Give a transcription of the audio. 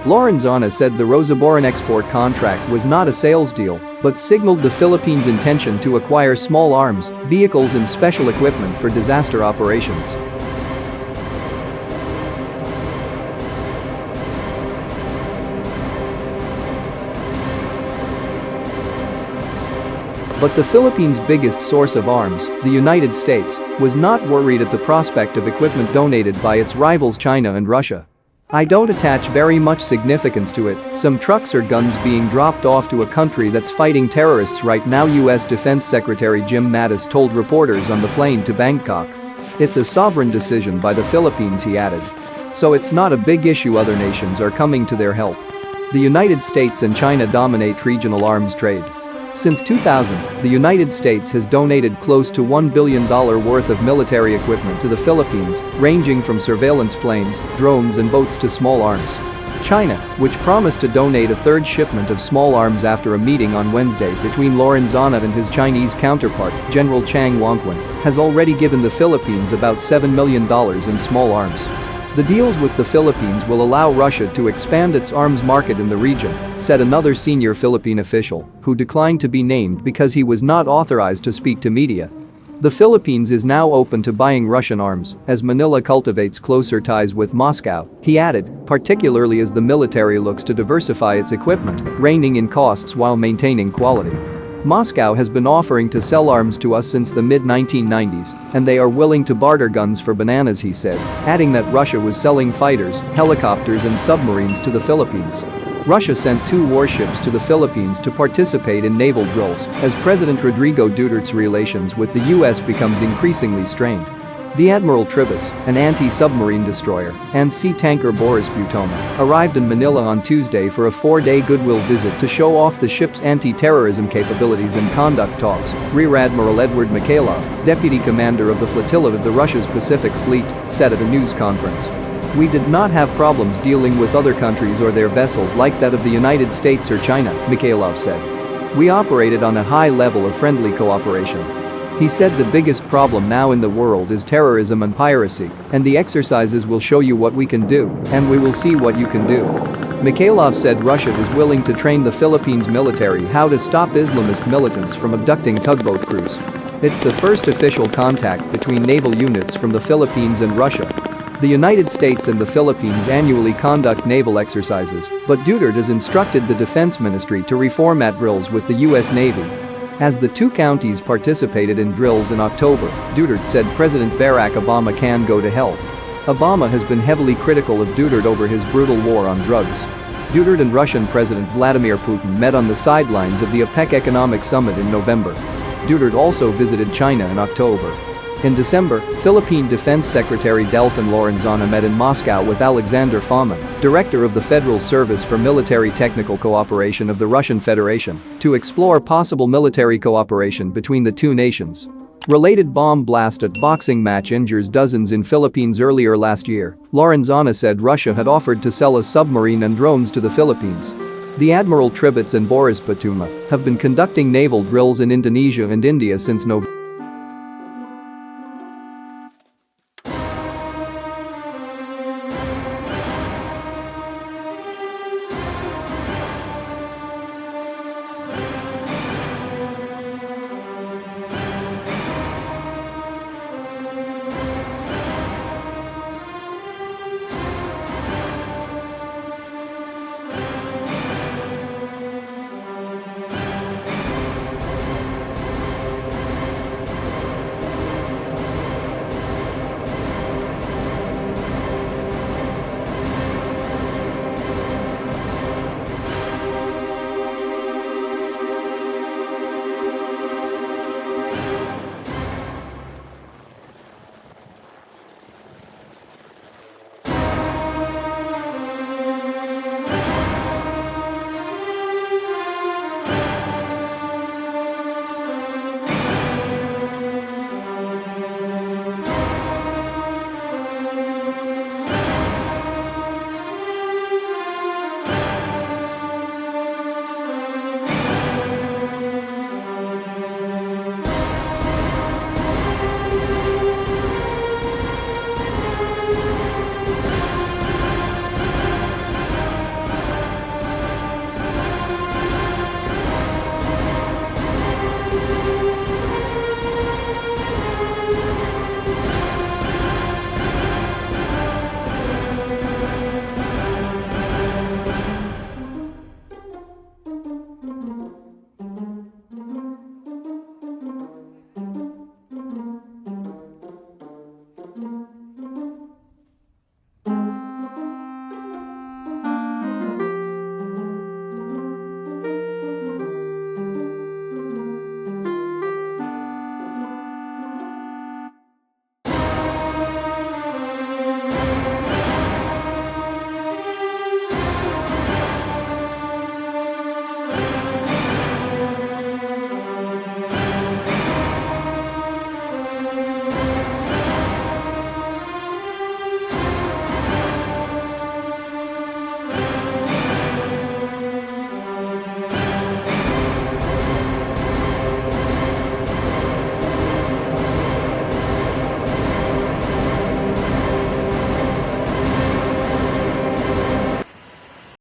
Lorenzana said the Rosaboran export contract was not a sales deal, but signaled the Philippines' intention to acquire small arms, vehicles and special equipment for disaster operations. But the Philippines' biggest source of arms, the United States, was not worried at the prospect of equipment donated by its rivals China and Russia. "I don't attach very much significance to it, some trucks or guns being dropped off to a country that's fighting terrorists right now," U.S. Defense Secretary Jim Mattis told reporters on the plane to Bangkok. "It's a sovereign decision by the Philippines," he added. "So it's not a big issue. Other nations are coming to their help. The United States and China dominate regional arms trade. Since 2000, the United States has donated close to $1 billion worth of military equipment to the Philippines, ranging from surveillance planes, drones and boats to small arms. China, which promised to donate a third shipment of small arms after a meeting on Wednesday between Lorenzana and his Chinese counterpart, General Chang Wonquan, has already given the Philippines about $7 million in small arms. The deals with the Philippines will allow Russia to expand its arms market in the region, said another senior Philippine official, who declined to be named because he was not authorized to speak to media. The Philippines is now open to buying Russian arms as Manila cultivates closer ties with Moscow, he added, particularly as the military looks to diversify its equipment, reining in costs while maintaining quality. "Moscow has been offering to sell arms to us since the mid-1990s, and they are willing to barter guns for bananas," he said, adding that Russia was selling fighters, helicopters and submarines to the Philippines. Russia sent 2 warships to the Philippines to participate in naval drills as President Rodrigo Duterte's relations with the U.S. becomes increasingly strained. The Admiral Tribets, an anti-submarine destroyer, and sea tanker Boris Butoma arrived in Manila on Tuesday for a 4-day goodwill visit to show off the ship's anti-terrorism capabilities and conduct talks, Rear Admiral Edward Mikhailov, deputy commander of the flotilla of the Russia's Pacific Fleet, said at a news conference. "We did not have problems dealing with other countries or their vessels like that of the United States or China," Mikhailov said. "We operated on a high level of friendly cooperation." He said the biggest problem now in the world is terrorism and piracy, and the exercises will show you what we can do, and we will see what you can do. Mikhailov said Russia is willing to train the Philippines military how to stop Islamist militants from abducting tugboat crews. It's the first official contact between naval units from the Philippines and Russia. The United States and the Philippines annually conduct naval exercises, but Duterte has instructed the Defense Ministry to reformat drills with the U.S. Navy. As the 2 counties participated in drills in October, Duterte said President Barack Obama can go to hell. Obama has been heavily critical of Duterte over his brutal war on drugs. Duterte and Russian President Vladimir Putin met on the sidelines of the APEC Economic Summit in November. Duterte also visited China in October. In December, Philippine Defense Secretary Delfin Lorenzana met in Moscow with Alexander Fomin, director of the Federal Service for Military Technical Cooperation of the Russian Federation, to explore possible military cooperation between the 2 nations. Related bomb blast at boxing match injures dozens in Philippines earlier last year. Lorenzana said Russia had offered to sell a submarine and drones to the Philippines. The Admiral Tribets and Boris Butoma have been conducting naval drills in Indonesia and India since November.